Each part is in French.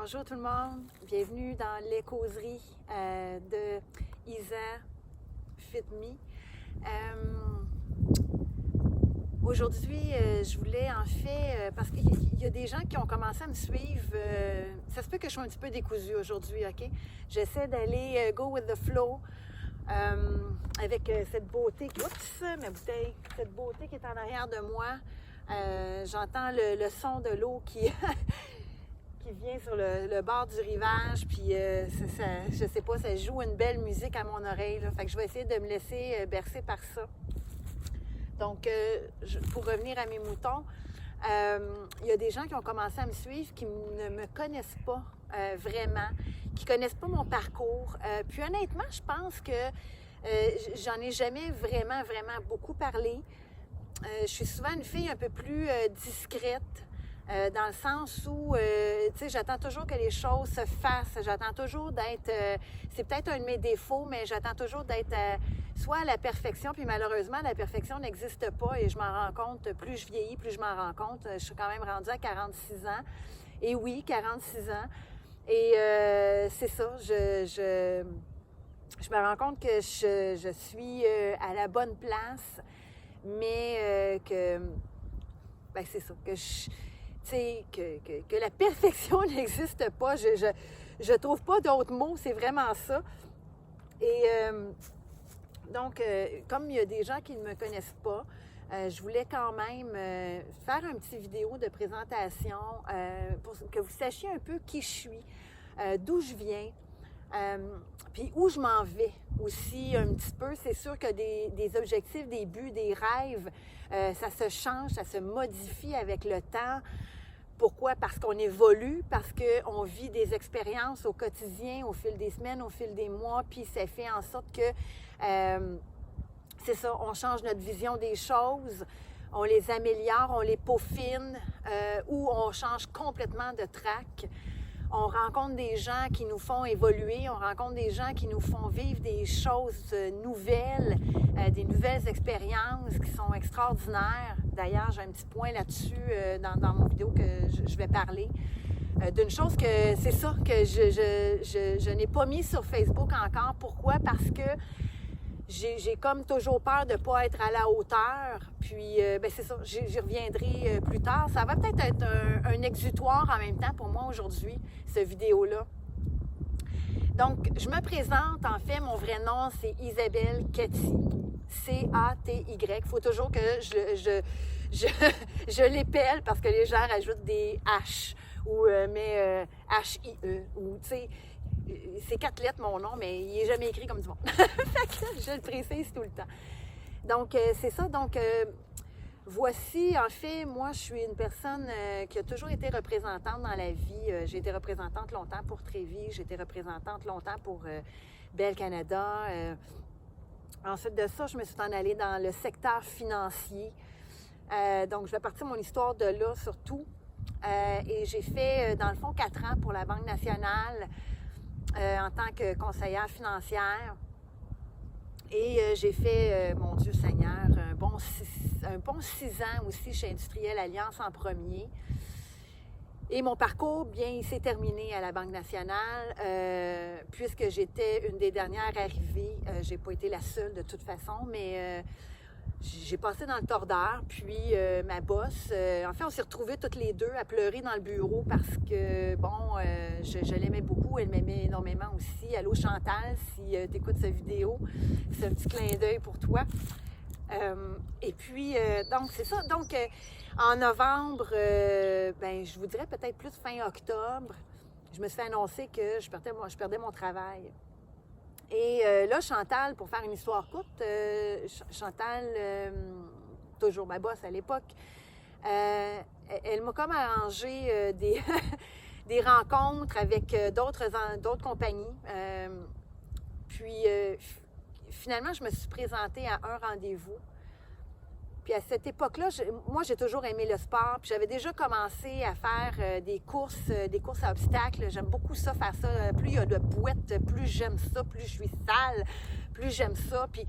Bonjour tout le monde, bienvenue dans les causeries de Isa Fit Me. Aujourd'hui, je voulais en fait, parce qu'il y a des gens qui ont commencé à me suivre, ça se peut que je sois un petit peu décousue aujourd'hui, ok? J'essaie d'aller go with the flow avec cette beauté, oups, ma bouteille, cette beauté qui est en arrière de moi. J'entends le son de l'eau qui vient sur le bord du rivage, puis je sais pas, ça joue une belle musique à mon oreille, là. Fait que je vais essayer de me laisser bercer par ça. Donc, pour revenir à mes moutons, il y a des gens qui ont commencé à me suivre qui ne me connaissent pas vraiment, qui connaissent pas mon parcours. Puis honnêtement, je pense que j'en ai jamais vraiment beaucoup parlé. Je suis souvent une fille un peu plus discrète. Dans le sens où, tu sais, j'attends toujours que les choses se fassent. J'attends toujours d'être... c'est peut-être un de mes défauts, mais j'attends toujours d'être soit à la perfection, puis malheureusement, la perfection n'existe pas et je m'en rends compte. Plus je vieillis, plus je m'en rends compte. Je suis quand même rendue à 46 ans. Et oui, 46 ans. Et c'est ça, je me rends compte que je suis à la bonne place, mais que... ben c'est ça, que que la perfection n'existe pas. Je trouve pas d'autres mots, c'est vraiment ça. Et donc, comme il y a des gens qui ne me connaissent pas, je voulais quand même faire un petit vidéo de présentation pour que vous sachiez un peu qui je suis, d'où je viens, puis où je m'en vais aussi un petit peu. C'est sûr que des objectifs, des buts, des rêves, ça se change, ça se modifie avec le temps. Pourquoi? Parce qu'on évolue, parce qu'on vit des expériences au quotidien, au fil des semaines, au fil des mois, puis ça fait en sorte que, c'est ça, on change notre vision des choses, on les améliore, on les peaufine, ou on change complètement de track. On rencontre des gens qui nous font évoluer, on rencontre des gens qui nous font vivre des choses nouvelles, des nouvelles expériences qui sont extraordinaires. D'ailleurs, j'ai un petit point là-dessus dans mon vidéo que je vais parler. D'une chose que, c'est ça, que je n'ai pas mis sur Facebook encore. Pourquoi? Parce que j'ai comme toujours peur de ne pas être à la hauteur. Puis, ben c'est ça, j'y reviendrai plus tard. Ça va peut-être être un exutoire en même temps pour moi aujourd'hui, cette vidéo-là. Donc, je me présente, en fait, mon vrai nom, c'est Isabelle Cathy. C-A-T-Y. Il faut toujours que je l'épelle parce que les gens rajoutent des H ou H-I-E. Ou, tu sais, c'est 4 lettres mon nom, mais il n'est jamais écrit comme du monde. Fait que je le précise tout le temps. Donc, c'est ça. Donc, voici, en fait, moi, je suis une personne qui a toujours été représentante dans la vie. J'ai été représentante longtemps pour Trévis, j'ai été représentante longtemps pour Bell Canada. Ensuite de ça, je me suis en allée dans le secteur financier. Donc, je vais partir mon histoire de là, surtout. Et j'ai fait, dans le fond, 4 ans pour la Banque nationale en tant que conseillère financière. Et j'ai fait, mon Dieu Seigneur, un bon 6 ans aussi chez Industriel Alliance en premier. Et mon parcours, bien, il s'est terminé à la Banque nationale puisque j'étais une des dernières arrivées. J'ai pas été la seule de toute façon, mais j'ai passé dans le tordeur. Puis ma boss, en fait, on s'est retrouvés toutes les deux à pleurer dans le bureau parce que, bon, je l'aimais beaucoup. Elle m'aimait énormément aussi. Allô Chantal, si tu écoutes cette vidéo, c'est un petit clin d'œil pour toi. Et puis, donc, c'est ça. Donc, en novembre, ben, je vous dirais peut-être plus fin octobre, je me suis fait annoncer que je perdais mon travail. Et là, Chantal, pour faire une histoire courte, Chantal, toujours ma boss à l'époque, elle m'a comme arrangé des rencontres avec d'autres compagnies. Puis, finalement, je me suis présentée à un rendez-vous. Puis à cette époque-là, moi, j'ai toujours aimé le sport. Puis j'avais déjà commencé à faire des courses à obstacles. J'aime beaucoup ça, faire ça. Plus il y a de bouettes, plus j'aime ça. Plus je suis sale, plus j'aime ça. Puis,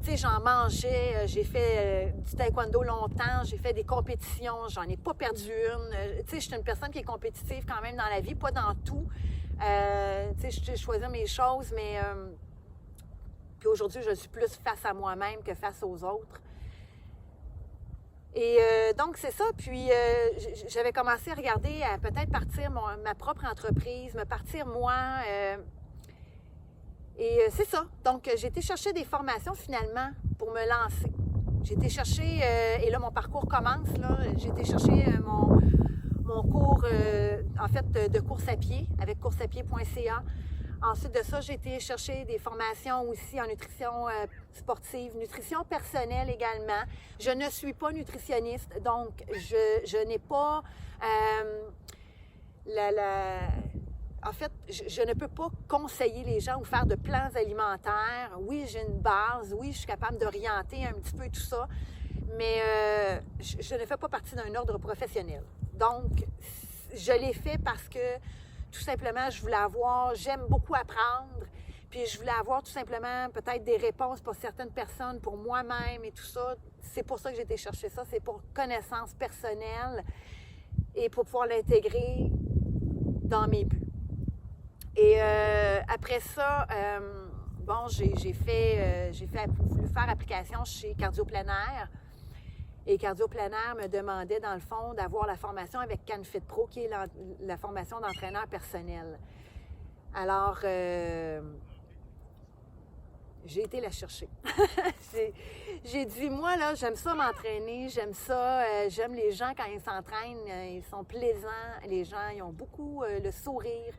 tu Tu sais, j'en mangeais, j'ai fait du taekwondo longtemps, j'ai fait des compétitions, j'en ai pas perdu une. Tu sais, je suis une personne qui est compétitive quand même dans la vie, pas dans tout. Tu sais, je choisis mes choses, mais puis aujourd'hui, je suis plus face à moi-même que face aux autres. Et donc, c'est ça. Puis, j'avais commencé à regarder, à peut-être partir ma propre entreprise, me partir moi. Et c'est ça. Donc, j'ai été chercher des formations finalement pour me lancer. J'ai été chercher, et là, mon parcours commence. Là, j'ai été chercher mon cours, en fait, de course à pied avec courseapied.ca. Ensuite de ça, j'ai été chercher des formations aussi en nutrition sportive, nutrition personnelle également. Je ne suis pas nutritionniste, donc je n'ai pas En fait, je ne peux pas conseiller les gens ou faire de plans alimentaires. Oui, j'ai une base, oui, je suis capable d'orienter un petit peu tout ça, mais je ne fais pas partie d'un ordre professionnel. Donc, je l'ai fait parce que tout simplement, j'aime beaucoup apprendre, puis je voulais avoir tout simplement peut-être des réponses pour certaines personnes, pour moi-même et tout ça. C'est pour ça que j'ai été chercher ça, c'est pour connaissance personnelle et pour pouvoir l'intégrer dans mes buts. Et après ça, j'ai voulu faire application chez Cardio Plein Air. Et Cardio Plein Air me demandait, dans le fond, d'avoir la formation avec CanFit Pro, qui est la formation d'entraîneur personnel. Alors, j'ai été la chercher. J'ai dit, moi, là, j'aime ça m'entraîner, j'aime ça, j'aime les gens quand ils s'entraînent, ils sont plaisants, les gens, ils ont beaucoup le sourire,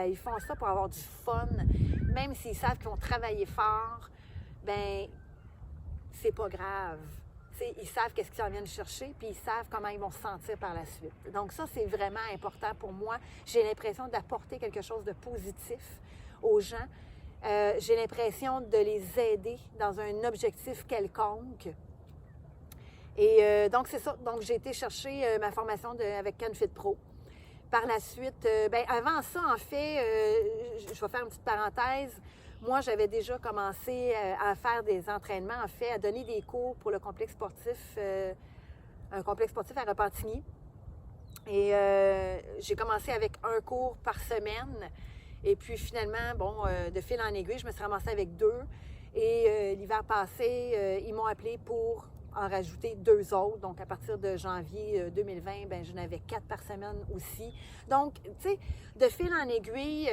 ils font ça pour avoir du fun, même s'ils savent qu'ils vont travailler fort, ben c'est pas grave. T'sais, ils savent qu'est-ce qu'ils en viennent chercher, puis ils savent comment ils vont se sentir par la suite. Donc ça, c'est vraiment important pour moi. J'ai l'impression d'apporter quelque chose de positif aux gens. J'ai l'impression de les aider dans un objectif quelconque. Et donc, c'est ça. Donc, j'ai été chercher ma formation avec CanFit Pro. Par la suite, avant ça, en fait, je vais faire une petite parenthèse. Moi, j'avais déjà commencé à faire des entraînements, en fait, à donner des cours pour le complexe sportif, un complexe sportif à Repentigny. Et j'ai commencé avec un cours par semaine. Et puis finalement, de fil en aiguille, je me suis ramassée avec 2. Et l'hiver passé, ils m'ont appelé pour en rajouter 2 autres. Donc, à partir de janvier 2020, je n'avais 4 par semaine aussi. Donc, tu sais, de fil en aiguille,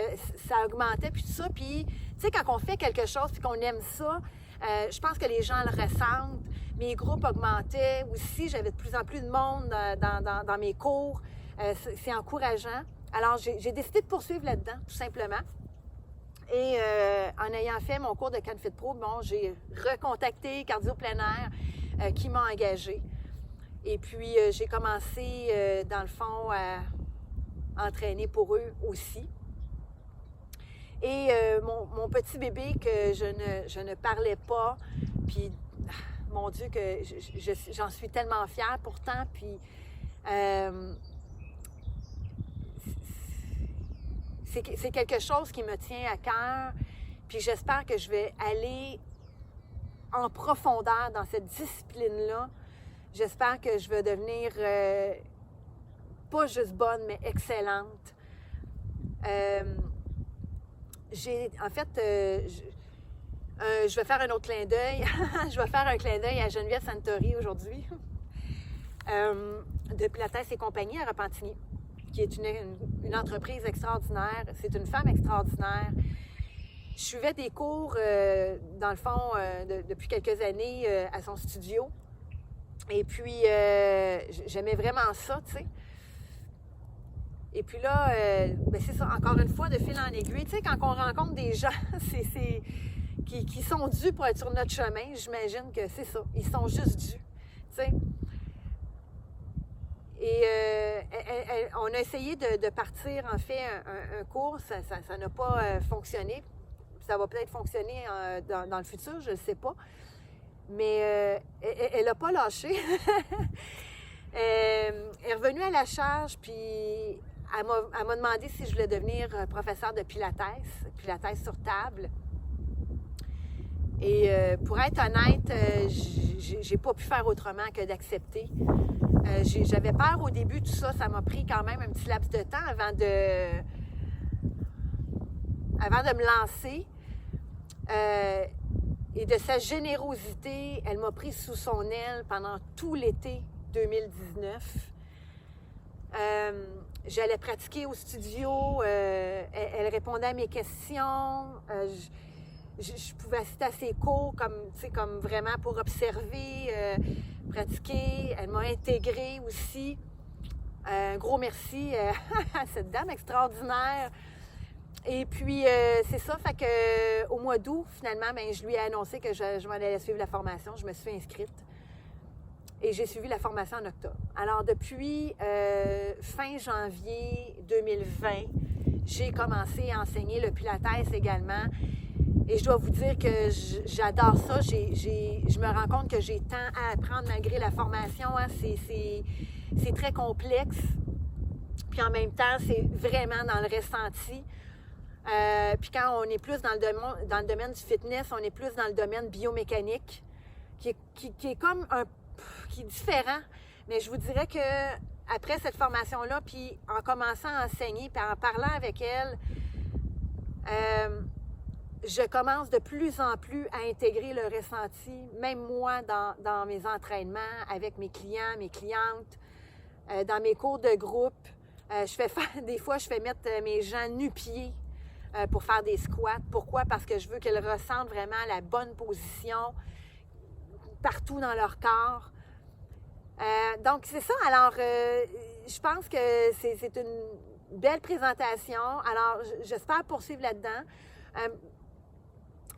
ça augmentait, puis tout ça. Puis, tu sais, quand on fait quelque chose puis qu'on aime ça, je pense que les gens le ressentent. Mes groupes augmentaient aussi. J'avais de plus en plus de monde dans mes cours. C'est encourageant. Alors, j'ai décidé de poursuivre là-dedans, tout simplement. Et en ayant fait mon cours de CanFit Pro, j'ai recontacté Cardio Plein Air qui m'a engagée. Et puis, j'ai commencé, dans le fond, à entraîner pour eux aussi. Et mon petit bébé que je ne parlais pas, puis, mon Dieu, que j'en suis tellement fière pourtant, puis c'est quelque chose qui me tient à cœur, puis j'espère que je vais aller en profondeur dans cette discipline-là. J'espère que je vais devenir pas juste bonne, mais excellente. Je vais faire un autre clin d'œil. Je vais faire un clin d'œil à Geneviève Santori aujourd'hui, de Pilates et compagnie à Repentigny, qui est une entreprise extraordinaire. C'est une femme extraordinaire. Je suivais des cours, dans le fond, depuis quelques années à son studio. Et puis, j'aimais vraiment ça, tu sais. Et puis là, c'est ça, encore une fois, de fil en aiguille. Tu sais, quand on rencontre des gens qui sont dus pour être sur notre chemin, j'imagine que c'est ça. Ils sont juste dus, tu sais. Et on a essayé de partir, en fait, un cours. Ça n'a pas fonctionné. Ça va peut-être fonctionner dans le futur, je ne sais pas. Mais elle n'a pas lâché. Elle est revenue à la charge, puis elle m'a demandé si je voulais devenir professeure de Pilates sur table. Et pour être honnête, j'ai pas pu faire autrement que d'accepter. J'avais peur au début, tout ça. Ça m'a pris quand même un petit laps de temps avant de me lancer. Et de sa générosité, elle m'a pris sous son aile pendant tout l'été 2019. J'allais pratiquer au studio, elle répondait à mes questions, je pouvais assister à ses cours comme vraiment pour observer, pratiquer. Elle m'a intégrée aussi. Un gros merci à cette dame extraordinaire. Et puis, c'est ça, fait que au mois d'août, finalement, ben, je lui ai annoncé que je m'en allais suivre la formation. Je me suis inscrite et j'ai suivi la formation en octobre. Alors, depuis fin janvier 2020, j'ai commencé à enseigner le Pilates également. Et je dois vous dire que j'adore ça. Je me rends compte que j'ai tant à apprendre malgré la formation. Hein. C'est très complexe. Puis en même temps, c'est vraiment dans le ressenti. Puis quand on est plus dans le domaine du fitness, on est plus dans le domaine biomécanique, qui est comme qui est différent. Mais je vous dirais que après cette formation-là, puis en commençant à enseigner, puis en parlant avec elle, je commence de plus en plus à intégrer le ressenti, même moi, dans mes entraînements, avec mes clients, mes clientes, dans mes cours de groupe. Des fois, je fais mettre mes gens nu-pieds pour faire des squats. Pourquoi? Parce que je veux qu'ils ressentent vraiment la bonne position partout dans leur corps. Donc, c'est ça. Alors, je pense que c'est une belle présentation. Alors, j'espère poursuivre là-dedans.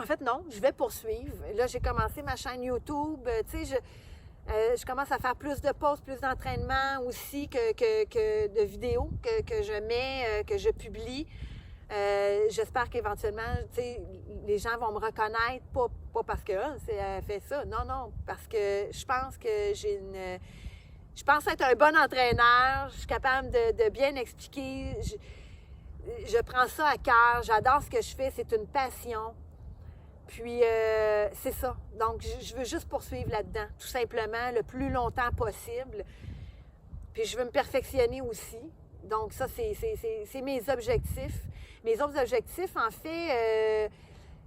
En fait, non, je vais poursuivre. Là, j'ai commencé ma chaîne YouTube. Tu sais, je commence à faire plus de posts, plus d'entraînements aussi que de vidéos que je mets, que je publie. J'espère qu'éventuellement, tu sais, les gens vont me reconnaître, pas parce que elle fait ça. Non, parce que je pense que je pense être un bon entraîneur. Je suis capable de bien expliquer. Je prends ça à cœur. J'adore ce que je fais. C'est une passion. Puis, c'est ça. Donc, je veux juste poursuivre là-dedans, tout simplement, le plus longtemps possible. Puis, je veux me perfectionner aussi. Donc, ça, c'est mes objectifs. Mes autres objectifs, en fait,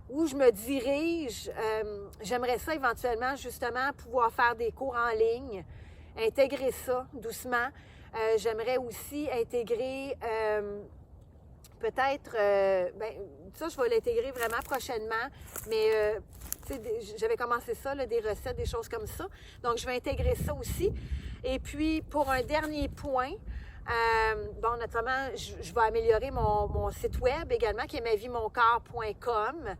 où je me dirige, j'aimerais ça éventuellement, justement, pouvoir faire des cours en ligne, intégrer ça doucement. J'aimerais aussi intégrer... peut-être, ça, je vais l'intégrer vraiment prochainement, mais j'avais commencé ça, là, des recettes, des choses comme ça. Donc, je vais intégrer ça aussi. Et puis, pour un dernier point, naturellement, je vais améliorer mon site web également, qui est maviemoncorps.com.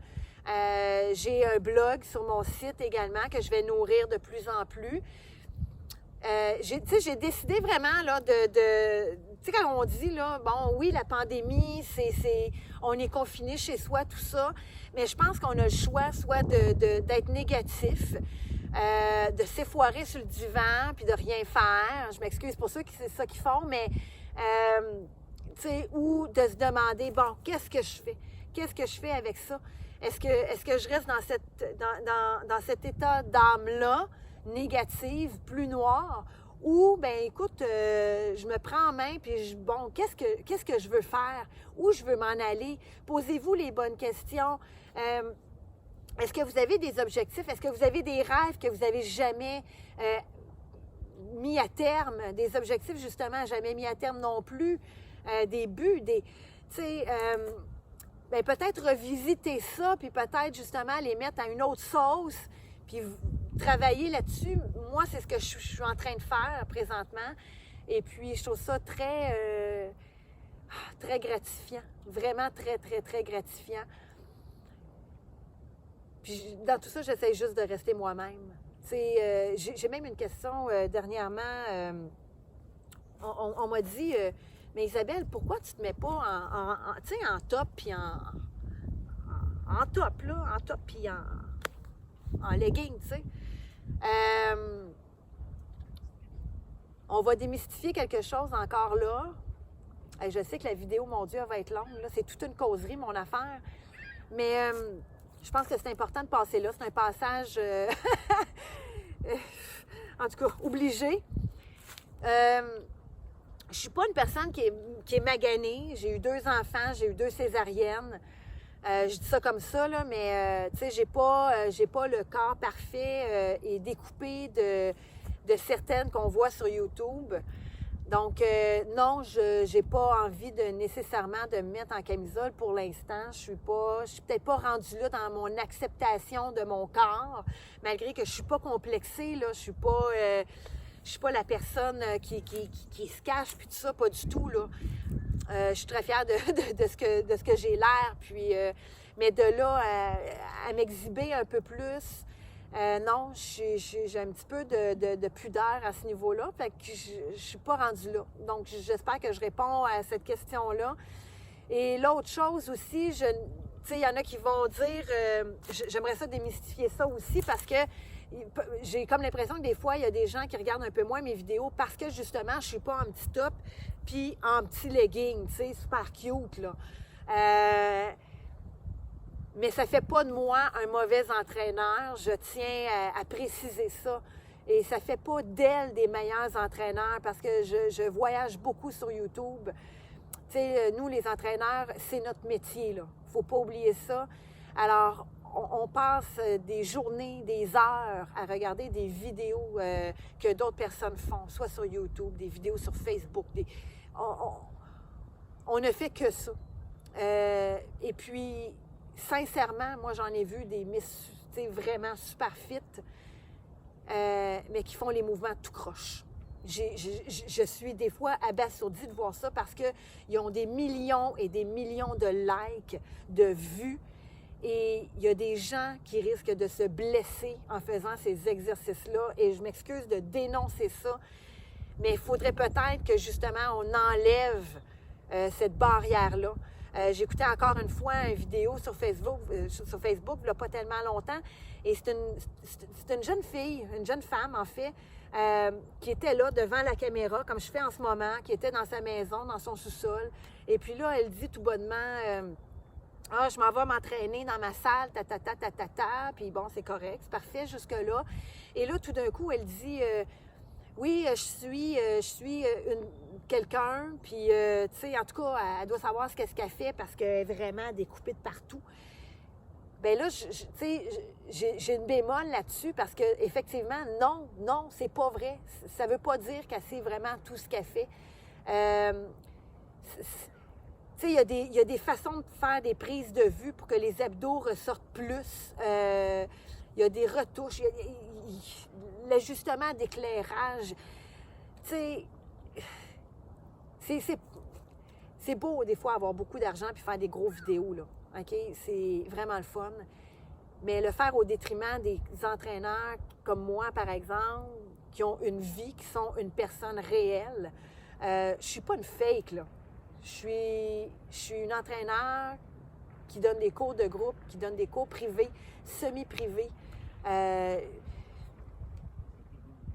J'ai un blog sur mon site également que je vais nourrir de plus en plus. J'ai décidé vraiment là, tu sais, quand on dit, là, bon, oui, la pandémie, on est confiné chez soi, tout ça, mais je pense qu'on a le choix soit d'être négatif, de s'effoirer sur le divan, puis de rien faire. Je m'excuse pour ceux qui c'est ça qu'ils font, mais, tu sais, ou de se demander, bon, qu'est-ce que je fais? Qu'est-ce que je fais avec ça? Est-ce que je reste dans cet état d'âme-là, négative, plus noire, ou, ben écoute, je me prends en main, puis bon, qu'est-ce que je veux faire? Où je veux m'en aller? Posez-vous les bonnes questions. Est-ce que vous avez des objectifs? Est-ce que vous avez des rêves que vous n'avez jamais mis à terme? Des objectifs, justement, jamais mis à terme non plus? Des buts, tu sais... ben peut-être revisiter ça, puis peut-être justement les mettre à une autre sauce, puis travailler là-dessus. Moi, c'est ce que je suis en train de faire présentement. Et puis, je trouve ça très, très gratifiant. Vraiment très, très, très gratifiant. Puis, dans tout ça, j'essaie juste de rester moi-même. Tu sais, j'ai même une question dernièrement. On m'a dit... mais Isabelle, pourquoi tu te mets pas en top, puis en top, là, en top, puis en legging, tu sais? On va démystifier quelque chose encore là. Je sais que la vidéo, mon Dieu, va être longue. Là. C'est toute une causerie, mon affaire. Mais je pense que c'est important de passer là. C'est un passage, en tout cas, obligé. Je ne suis pas une personne qui est maganée. J'ai eu 2 enfants, j'ai eu 2 césariennes. Je dis ça comme ça, là, mais tu sais, j'ai pas le corps parfait et découpé de certaines qu'on voit sur YouTube. Donc, non, je n'ai pas envie nécessairement de me mettre en camisole pour l'instant. Je suis peut-être pas rendue là dans mon acceptation de mon corps, malgré que je suis pas complexée, là. Je suis pas la personne qui se cache, puis tout ça, pas du tout, là. Je suis très fière de ce que j'ai l'air, puis... mais de là à m'exhiber un peu plus... non, j'ai un petit peu de pudeur à ce niveau-là, fait que je suis pas rendue là. Donc, j'espère que je réponds à cette question-là. Et l'autre chose aussi, tu sais, il y en a qui vont dire, j'aimerais ça démystifier ça aussi parce que j'ai comme l'impression que des fois, il y a des gens qui regardent un peu moins mes vidéos parce que justement, je suis pas en petit top puis en petit legging, tu sais, super cute, là. Mais ça ne fait pas de moi un mauvais entraîneur. Je tiens à préciser ça. Et ça ne fait pas d'elle des meilleurs entraîneurs parce que je voyage beaucoup sur YouTube. Tu sais, nous, les entraîneurs, c'est notre métier, là. Il ne faut pas oublier ça. Alors, on passe des journées, des heures à regarder des vidéos que d'autres personnes font, soit sur YouTube, des vidéos sur Facebook. On ne fait que ça. Et puis... Sincèrement, moi, j'en ai vu des miss, vraiment super fit, mais qui font les mouvements tout croche. Je suis des fois abasourdie de voir ça parce qu'ils ont des millions et des millions de likes, de vues, et il y a des gens qui risquent de se blesser en faisant ces exercices-là, et je m'excuse de dénoncer ça, mais il faudrait peut-être que, justement, on enlève cette barrière-là. J'écoutais encore une fois une vidéo sur Facebook, il n'y a pas tellement longtemps, et c'est une jeune fille, une jeune femme en fait, qui était là devant la caméra, comme je fais en ce moment, qui était dans sa maison, dans son sous-sol, et puis là, elle dit tout bonnement, je m'en vais m'entraîner dans ma salle, puis bon, c'est correct, c'est parfait jusque-là. Et là, tout d'un coup, elle dit... oui, je suis quelqu'un, puis, tu sais, en tout cas, elle doit savoir ce qu'elle fait parce qu'elle est vraiment découpée de partout. Bien là, tu sais, j'ai une bémol là-dessus parce que effectivement, non, c'est pas vrai. Ça veut pas dire qu'elle sait vraiment tout ce qu'elle fait. Tu sais, il y a des façons de faire des prises de vue pour que les abdos ressortent plus. Il y a des retouches, l'ajustement d'éclairage. Tu sais, c'est beau des fois avoir beaucoup d'argent puis faire des gros vidéos, là. OK? C'est vraiment le fun. Mais le faire au détriment des entraîneurs comme moi, par exemple, qui ont une vie, qui sont une personne réelle. Je suis pas une fake, là. Je suis une entraîneur qui donne des cours de groupe, qui donne des cours privés, semi-privés.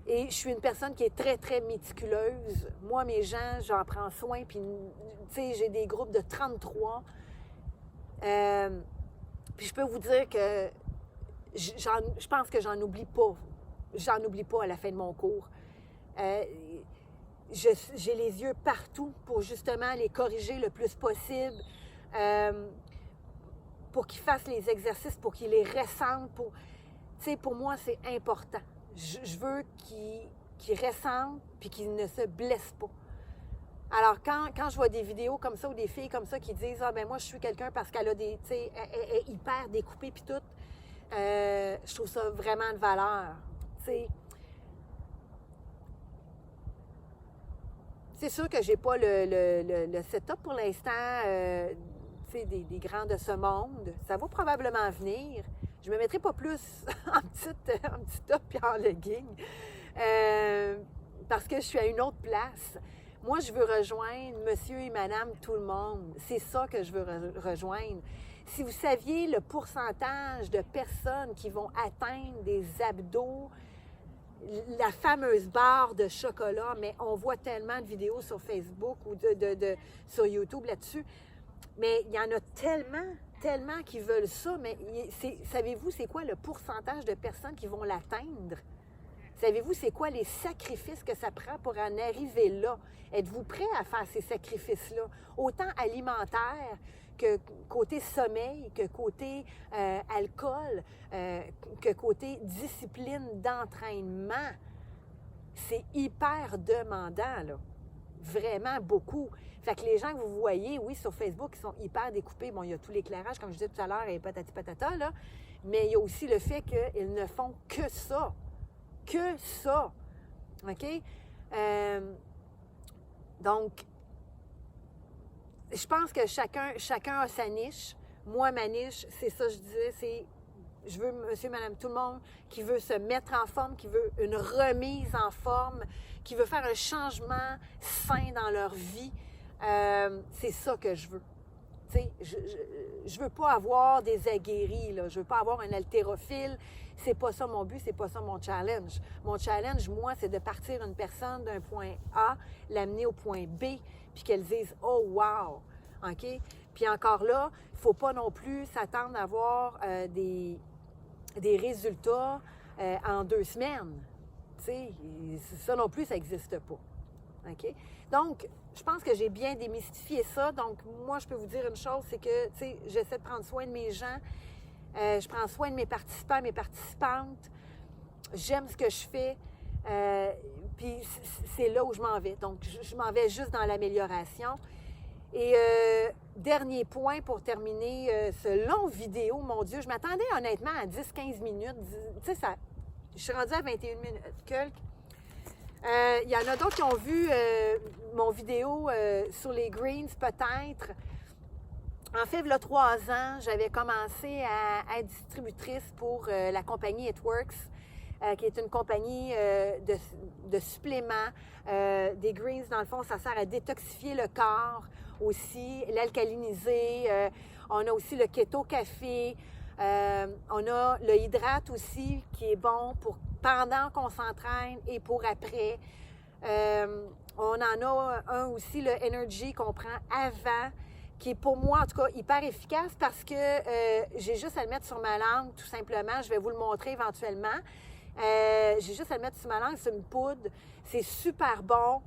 Et je suis une personne qui est très, très méticuleuse. Moi, mes gens, j'en prends soin. Puis, tu sais, j'ai des groupes de 33. Puis je peux vous dire que je pense que j'en oublie pas. J'en oublie pas à la fin de mon cours. J'ai les yeux partout pour justement les corriger le plus possible. Pour qu'ils fassent les exercices, pour qu'ils les ressentent. Tu sais, pour moi, c'est important. Je veux qu'ils ressentent puis qu'ils ne se blessent pas. Alors, quand je vois des vidéos comme ça ou des filles comme ça qui disent « Ah, ben moi, je suis quelqu'un parce qu'elle a des... Tu sais, elle est hyper découpée puis tout. » Je trouve ça vraiment de valeur. Tu sais, c'est sûr que j'ai pas le setup pour l'instant, tu sais, des grands de ce monde. Ça va probablement venir. Je me mettrai pas plus en petit top et en legging parce que je suis à une autre place. Moi, je veux rejoindre monsieur et madame tout le monde. C'est ça que je veux rejoindre. Si vous saviez le pourcentage de personnes qui vont atteindre des abdos, la fameuse barre de chocolat, mais on voit tellement de vidéos sur Facebook ou sur YouTube là-dessus, mais il y en a tellement. tellement qui veulent ça, mais savez-vous c'est quoi le pourcentage de personnes qui vont l'atteindre? Savez-vous c'est quoi les sacrifices que ça prend pour en arriver là? Êtes-vous prêt à faire ces sacrifices-là? Autant alimentaire que côté sommeil, que côté alcool, que côté discipline d'entraînement. C'est hyper demandant, là. Vraiment beaucoup. Fait que les gens que vous voyez, oui, sur Facebook, ils sont hyper découpés. Bon, il y a tout l'éclairage, comme je disais tout à l'heure, et patati patata, là. Mais il y a aussi le fait qu'ils ne font que ça. Que ça. OK? Donc, je pense que chacun a sa niche. Moi, ma niche, c'est ça, je disais, c'est je veux monsieur, madame, tout le monde qui veut se mettre en forme, qui veut une remise en forme, qui veut faire un changement sain dans leur vie. C'est ça que je veux. Tu sais, je veux pas avoir des aguerris, là. Je veux pas avoir un haltérophile. C'est pas ça mon but, c'est pas ça mon challenge. Mon challenge, moi, c'est de partir une personne d'un point A, l'amener au point B, puis qu'elle dise « Oh, wow! » OK? Puis encore là, il ne faut pas non plus s'attendre à avoir des résultats en 2 semaines. Tu sais, ça non plus, ça n'existe pas. OK? Donc, je pense que j'ai bien démystifié ça. Donc, moi, je peux vous dire une chose, c'est que, tu sais, j'essaie de prendre soin de mes gens. Je prends soin de mes participants, mes participantes. J'aime ce que je fais. Puis, c'est là où je m'en vais. Donc, je m'en vais juste dans l'amélioration. Et dernier point pour terminer ce long vidéo, mon Dieu, je m'attendais honnêtement à 10-15 minutes. Tu sais, je suis rendue à 21 minutes quelques. Il y en a d'autres qui ont vu mon vidéo sur les greens, peut-être. En fait, il y a 3 ans, j'avais commencé à être distributrice pour la compagnie It Works, qui est une compagnie de suppléments. Des greens, dans le fond, ça sert à détoxifier le corps aussi, l'alcaliniser. On a aussi le keto café. On a le hydrate aussi, qui est bon pour pendant qu'on s'entraîne et pour après. On en a un aussi, le Energy, qu'on prend avant, qui est pour moi, en tout cas, hyper efficace parce que j'ai juste à le mettre sur ma langue, tout simplement. Je vais vous le montrer éventuellement. J'ai juste à le mettre sur ma langue, c'est une poudre. C'est super bon.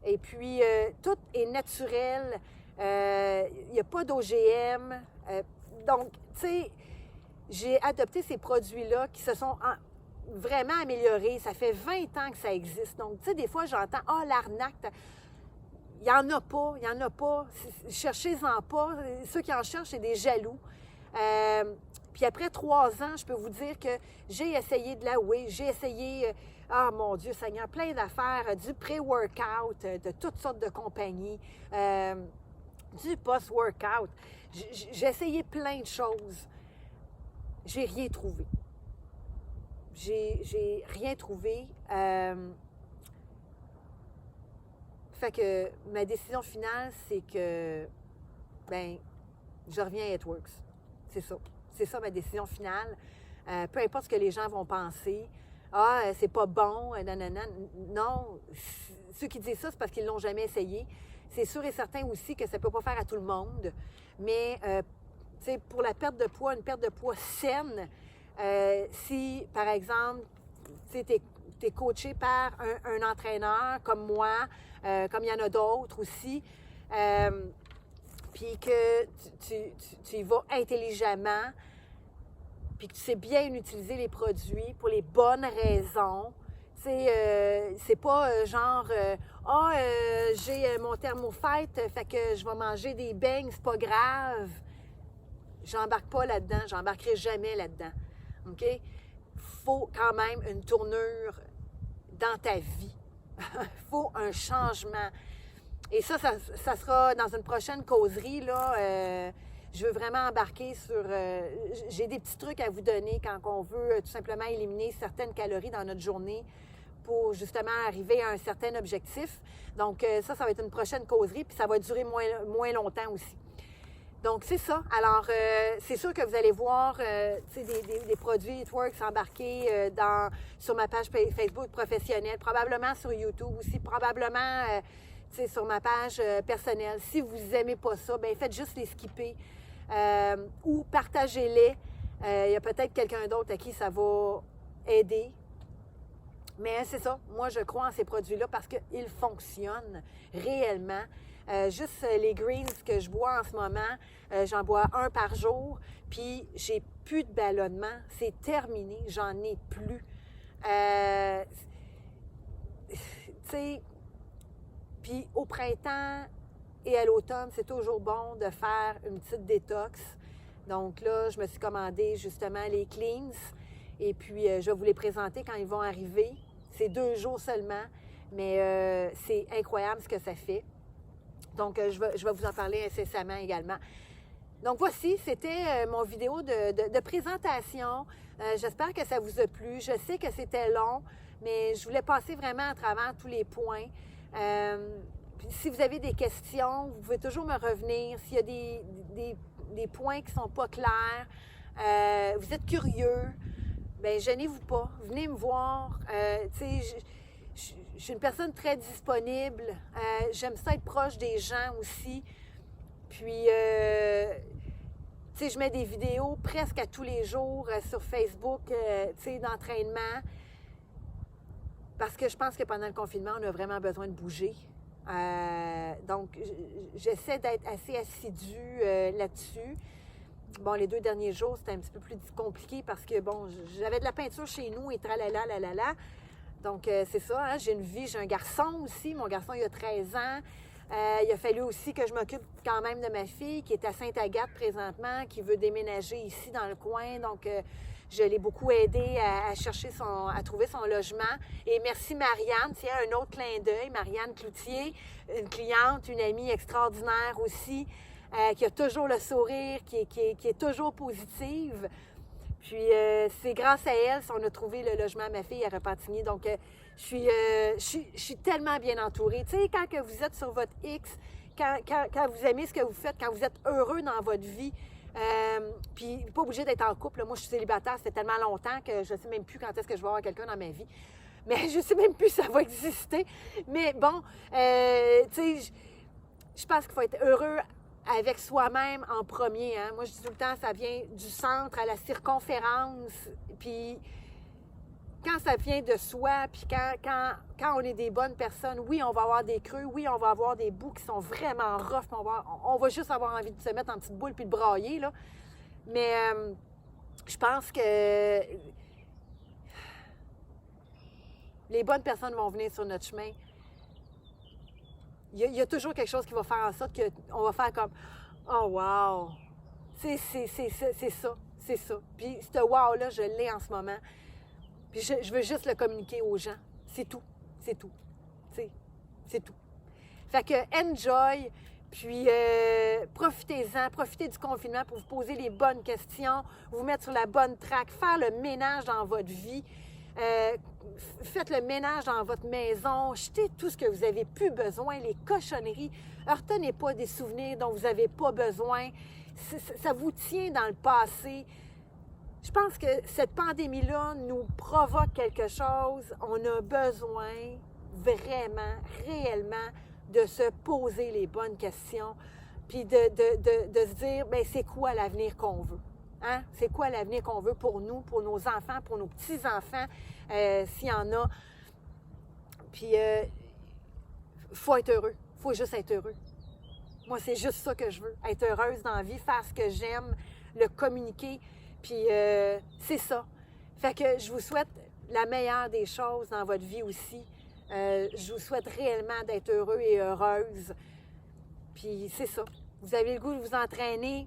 Et puis, tout est naturel. Il n'y a pas d'OGM. Donc, tu sais, j'ai adopté ces produits-là qui se sont vraiment améliorés. Ça fait 20 ans que ça existe. Donc, tu sais, des fois, j'entends « Ah, l'arnaque! » Il n'y en a pas. Il n'y en a pas. Cherchez-en pas. Ceux qui en cherchent, c'est des jaloux. Puis après 3 ans, je peux vous dire que j'ai essayé de la whey, j'ai essayé, mon Dieu Seigneur, plein d'affaires, du pré-workout, de toutes sortes de compagnies, du post-workout. J'ai essayé plein de choses. J'ai rien trouvé. J'ai rien trouvé. Fait que ma décision finale, c'est que, je reviens à It Works. C'est ça. C'est ça ma décision finale. Peu importe ce que les gens vont penser. Ah, c'est pas bon, nanana. Non, ceux qui disent ça, c'est parce qu'ils l'ont jamais essayé. C'est sûr et certain aussi que ça peut pas faire à tout le monde. Mais, tu sais, pour la perte de poids, une perte de poids saine, si, par exemple, tu sais, t'es coaché par un entraîneur comme moi, comme il y en a d'autres aussi, puis que tu y vas intelligemment, puis que tu sais bien utiliser les produits pour les bonnes raisons. Tu sais, c'est pas j'ai mon thermofite, fait que je vais manger des beignes, c'est pas grave. J'embarque pas là-dedans, j'embarquerai jamais là-dedans. OK? Faut quand même une tournure dans ta vie. Faut un changement. Et ça sera dans une prochaine causerie, là. Je veux vraiment embarquer sur... j'ai des petits trucs à vous donner quand on veut tout simplement éliminer certaines calories dans notre journée pour justement arriver à un certain objectif. Donc, ça va être une prochaine causerie, puis ça va durer moins longtemps aussi. Donc, c'est ça. Alors, c'est sûr que vous allez voir des produits It Works embarqués sur ma page Facebook professionnelle, probablement sur YouTube aussi, probablement sur ma page personnelle. Si vous n'aimez pas ça, faites juste les skipper. ou partagez-les. Il y a peut-être quelqu'un d'autre à qui ça va aider. Mais c'est ça, moi je crois en ces produits-là parce qu'ils fonctionnent réellement. Juste les greens que je bois en ce moment, j'en bois un par jour, puis j'ai plus de ballonnement, c'est terminé, j'en ai plus. Tu sais, puis au printemps et à l'automne, c'est toujours bon de faire une petite détox. Donc là, je me suis commandé justement les Cleans et puis je vais vous les présenter quand ils vont arriver. C'est 2 jours seulement, mais c'est incroyable ce que ça fait. Donc, je vais vous en parler incessamment également. Donc, voici, c'était mon vidéo de présentation. J'espère que ça vous a plu. Je sais que c'était long, mais je voulais passer vraiment à travers tous les points. Si vous avez des questions, vous pouvez toujours me revenir. S'il y a des points qui ne sont pas clairs, vous êtes curieux, bien, gênez-vous pas. Venez me voir. Tu sais, je suis une personne très disponible. J'aime ça être proche des gens aussi. Puis, tu sais, je mets des vidéos presque à tous les jours sur Facebook, tu sais, d'entraînement. Parce que je pense que pendant le confinement, on a vraiment besoin de bouger. Donc, j'essaie d'être assez assidue là-dessus. Bon, les 2 derniers jours, c'était un petit peu plus compliqué parce que, bon, j'avais de la peinture chez nous et tralala, lalala. Donc, c'est ça, hein? J'ai une vie, j'ai un garçon aussi. Mon garçon, il a 13 ans. Il a fallu aussi que je m'occupe quand même de ma fille qui est à Sainte-Agathe présentement, qui veut déménager ici dans le coin. Donc, je l'ai beaucoup aidé à chercher à trouver son logement. Et merci Marianne, tiens, un autre clin d'œil. Marianne Cloutier, une cliente, une amie extraordinaire aussi, qui a toujours le sourire, qui est toujours positive. Puis, c'est grâce à elle si on a trouvé le logement à ma fille à Repentigny. Donc, je suis tellement bien entourée. Tu sais, quand que vous êtes sur votre X, quand vous aimez ce que vous faites, quand vous êtes heureux dans votre vie, puis pas obligé d'être en couple. Moi, je suis célibataire, ça fait tellement longtemps que je ne sais même plus quand est-ce que je vais avoir quelqu'un dans ma vie. Mais je ne sais même plus si ça va exister. Mais bon, tu sais, je pense qu'il faut être heureux avec soi-même en premier. Hein? Moi, je dis tout le temps, ça vient du centre à la circonférence. Puis quand ça vient de soi, puis quand on est des bonnes personnes, oui, on va avoir des creux, oui, on va avoir des bouts qui sont vraiment rough, on va juste avoir envie de se mettre en petite boule puis de brailler, là. Mais je pense que les bonnes personnes vont venir sur notre chemin. Il y a toujours quelque chose qui va faire en sorte qu'on va faire comme « Oh, wow! » C'est ça. Puis ce « wow » là, je l'ai en ce moment. Puis je veux juste le communiquer aux gens. C'est tout. C'est tout. C'est tout. Fait que enjoy, puis profitez-en, profitez du confinement pour vous poser les bonnes questions, vous mettre sur la bonne track, faire le ménage dans votre vie. Faites le ménage dans votre maison, jetez tout ce que vous n'avez plus besoin, les cochonneries. Retenez pas des souvenirs dont vous n'avez pas besoin. Ça vous tient dans le passé. Je pense que cette pandémie-là nous provoque quelque chose. On a besoin vraiment, réellement, de se poser les bonnes questions, puis de se dire, bien, c'est quoi l'avenir qu'on veut? Hein? C'est quoi l'avenir qu'on veut pour nous, pour nos enfants, pour nos petits-enfants, s'il y en a? Puis, faut être heureux. Faut juste être heureux. Moi, c'est juste ça que je veux. Être heureuse dans la vie, faire ce que j'aime, le communiquer. Puis, c'est ça. Fait que je vous souhaite la meilleure des choses dans votre vie aussi. Je vous souhaite réellement d'être heureux et heureuse. Puis, c'est ça. Vous avez le goût de vous entraîner.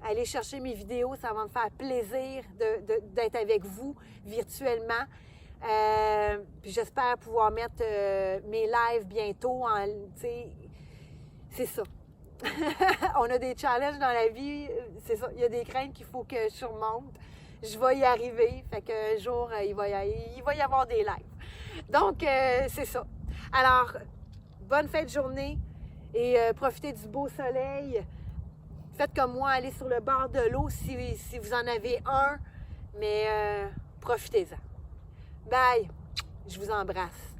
Allez chercher mes vidéos. Ça va me faire plaisir d'être avec vous virtuellement. Puis, j'espère pouvoir mettre mes lives bientôt. C'est ça. On a des challenges dans la vie, c'est ça. Il y a des craintes qu'il faut que je surmonte. Je vais y arriver. Fait qu'un jour, il va y avoir des lives. Donc, c'est ça. Alors, bonne fin de journée et profitez du beau soleil. Faites comme moi, allez sur le bord de l'eau si vous en avez un, mais profitez-en. Bye! Je vous embrasse.